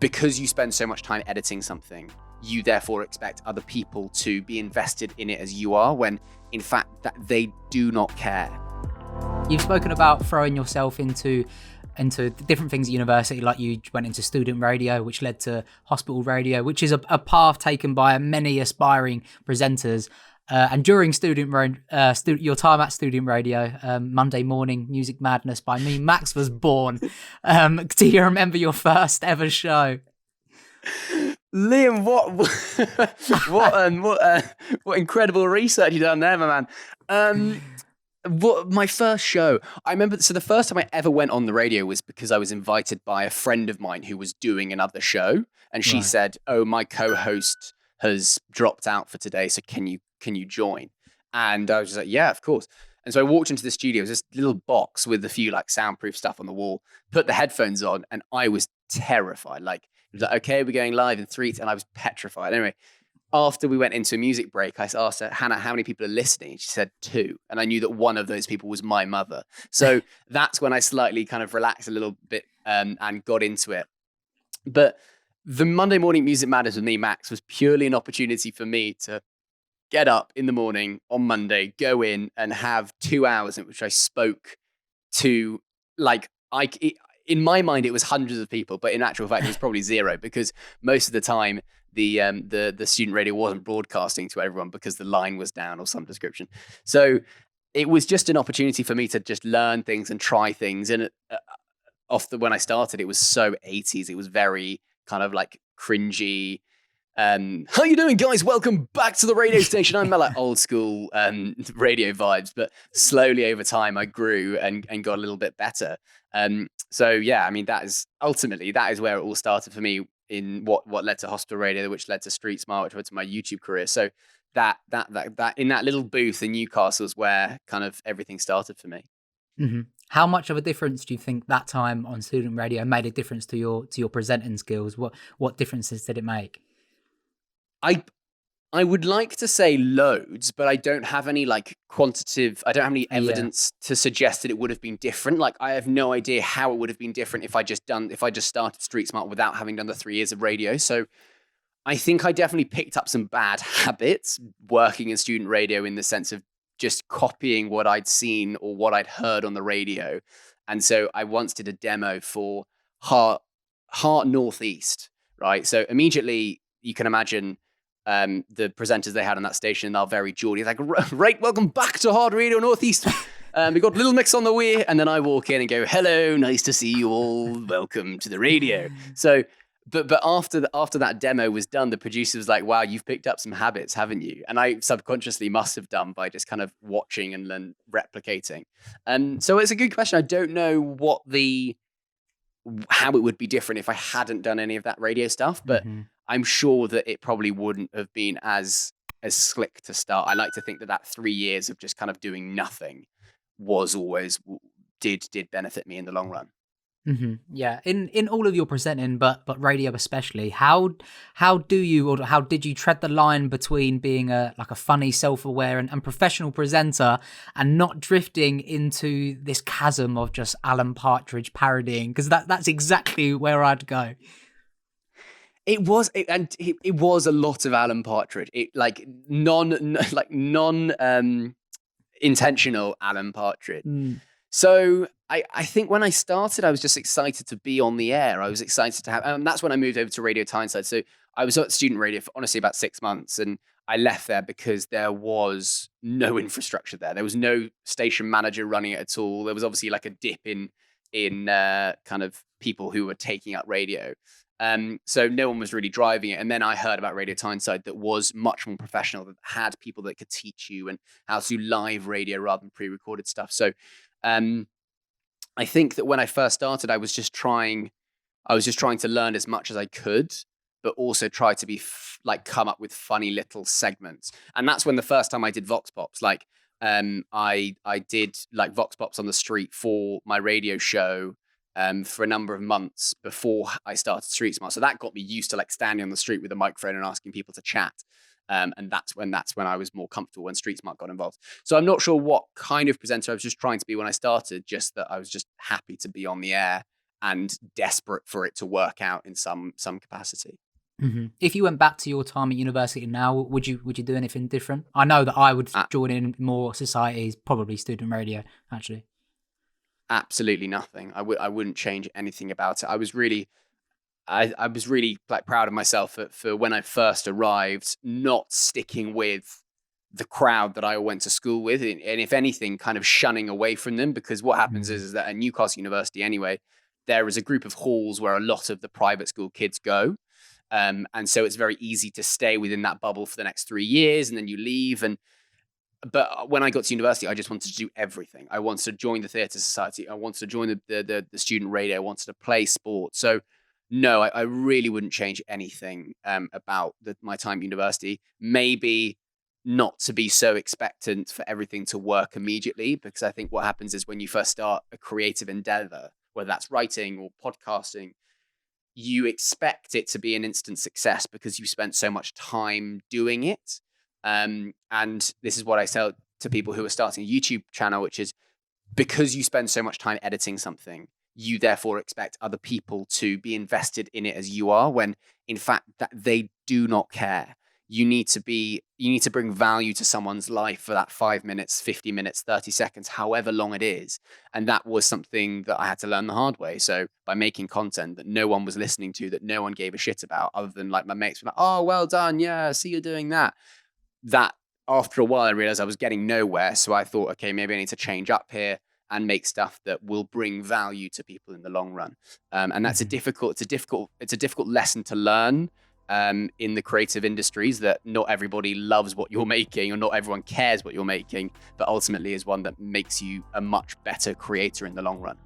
because you spend so much time editing something, you therefore expect other people to be invested in it as you are, when in fact that they do not care. You've spoken about throwing yourself into different things at university, like you went into student radio, which led to hospital radio, which is a path taken by many aspiring presenters. And during your time at student radio, Monday Morning Music Madness by me, Max, was born. Do you remember your first ever show? Liam, what incredible research you done there, my man. What my first show? I remember. So the first time I ever went on the radio was because I was invited by a friend of mine who was doing another show, and she said, "Oh, my co-host has dropped out for today, so can you join?" And I was just like, "Yeah, of course." And so I walked into the studio. It was this little box with a few like soundproof stuff on the wall. Put the headphones on, and I was terrified. Like, it was like, "Okay, we're going live in 3," and I was petrified. Anyway. After we went into a music break, I asked her, "Hannah, how many people are listening?" She said 2. And I knew that one of those people was my mother. So that's when I slightly kind of relaxed a little bit and got into it. But the Monday Morning Music Matters with me, Max, was purely an opportunity for me to get up in the morning on Monday, go in and have 2 hours in which I spoke to, in my mind, it was hundreds of people, but in actual fact, it was probably 0, because most of the time, the student radio wasn't broadcasting to everyone because the line was down or some description. So it was just an opportunity for me to just learn things and try things. And when I started, it was so 80s. It was very kind of like cringy. How you doing, guys? Welcome back to the radio station. I'm like old school radio vibes, but slowly over time I grew and got a little bit better. So yeah, I mean, that is where it all started for me, in what led to hospital radio, which led to StreetSmart, which led to my YouTube career. So that in that little booth in Newcastle is where kind of everything started for me. Mm-hmm. How much of a difference do you think that time on student radio made a difference to your presenting skills? What differences did it make? I would like to say loads, but I don't have any I don't have any evidence to suggest that it would have been different. Like, I have no idea how it would have been different if I just started StreetSmart without having done the 3 years of radio. So I think I definitely picked up some bad habits working in student radio, in the sense of just copying what I'd seen or what I'd heard on the radio. And so I once did a demo for Heart Northeast, right? So immediately you can imagine the presenters they had on that station are very Geordie. It's like, "Right, welcome back to Hard Radio Northeast. We got Little Mix on the way." And then I walk in and go, "Hello, nice to see you all. Welcome to the radio." So, but after that demo was done, the producer was like, "Wow, you've picked up some habits, haven't you?" And I subconsciously must have done, by just kind of watching and then replicating. So it's a good question. I don't know how it would be different if I hadn't done any of that radio stuff, but I'm sure that it probably wouldn't have been as slick to start. I like to think that 3 years of just kind of doing nothing did benefit me in the long run. Mm-hmm. Yeah, in all of your presenting, but radio especially, how did you tread the line between being a funny, self-aware and professional presenter, and not drifting into this chasm of just Alan Partridge parodying? Because that's exactly where I'd go. It was a lot of Alan Partridge. Non intentional Alan Partridge. So I think when I started, I was just excited to be on the air. I was excited to have, and that's when I moved over to Radio Tyneside. So I was at student radio for honestly about 6 months, and I left there because there was no infrastructure there. There was no station manager running it at all. There was obviously like a dip in kind of people who were taking up radio. So no one was really driving it. And then I heard about Radio Tyneside that was much more professional, that had people that could teach you and how to do live radio rather than pre-recorded stuff. So I think that when I first started, I was just trying to learn as much as I could, but also try to be come up with funny little segments. And that's when the first time I did Vox Pops, I did like Vox Pops on the street for my radio show for a number of months before I started StreetSmart. So that got me used to like standing on the street with a microphone and asking people to chat. And that's when I was more comfortable when StreetSmart got involved. So I'm not sure what kind of presenter I was just trying to be when I started, just that I was just happy to be on the air and desperate for it to work out in some capacity. If you went back to your time at university now, would you do anything different? I know that I would join in more societies, probably student radio, actually. Absolutely nothing. I wouldn't change anything about it. I was really like proud of myself for when I first arrived, not sticking with the crowd that I went to school with, and if anything, kind of shunning away from them, because what happens is that at Newcastle University anyway, there is a group of halls where a lot of the private school kids go. And so it's very easy to stay within that bubble for the next 3 years, and then you leave. But when I got to university, I just wanted to do everything. I wanted to join the theatre society. I wanted to join the student radio. I wanted to play sport. So no, I really wouldn't change anything about my time at university. Maybe not to be so expectant for everything to work immediately, because I think what happens is when you first start a creative endeavor, whether that's writing or podcasting, you expect it to be an instant success because you spent so much time doing it. And this is what I tell to people who are starting a YouTube channel, which is because you spend so much time editing something, you therefore expect other people to be invested in it as you are, when in fact that they do not care. You need to bring value to someone's life for that 5 minutes, 50 minutes, 30 seconds, however long it is. And that was something that I had to learn the hard way. So by making content that no one was listening to, that no one gave a shit about, other than like my mates were like, oh, well done. Yeah, I see you're doing that. That after a while, I realized I was getting nowhere. So I thought, okay, maybe I need to change up here and make stuff that will bring value to people in the long run. And that's a difficult lesson to learn. In the creative industries, that not everybody loves what you're making, or not everyone cares what you're making, but ultimately is one that makes you a much better creator in the long run.